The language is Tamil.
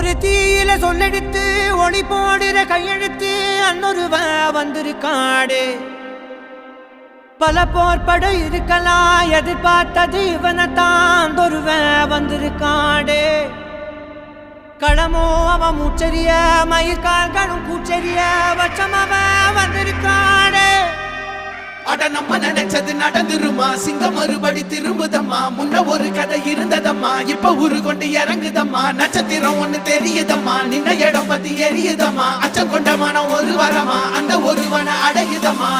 ஒரு தீயில சொல்லெடுத்து ஒளி போடுற கையெழுத்து அன்னொருவ வந்திருக்காடு பல போர்பட இருக்கலாம் எதிர்பார்த்தது இவனைத்தான் ஒருவ வந்திருக்காடு களமோ அவன் மூச்சரிய மயிர்கால்களும் கூச்சரிய வச்சம் அவன் வந்திருக்காடு அட நம்ம நினைச்சது நடந்துருமா சிங்கம் மறுபடி திரும்புதம்மா முன்ன ஒரு கதை இருந்ததம்மா இப்ப உரு கொண்டு இறங்குதம்மா நட்சத்திரம் ஒண்ணு தெரியுதம்மா நின்ன இடம் பத்தி எரியுதம்மா அச்சம் கொண்ட மனம் ஒரு வரமா அந்த ஒருவனை அடையுதம்மா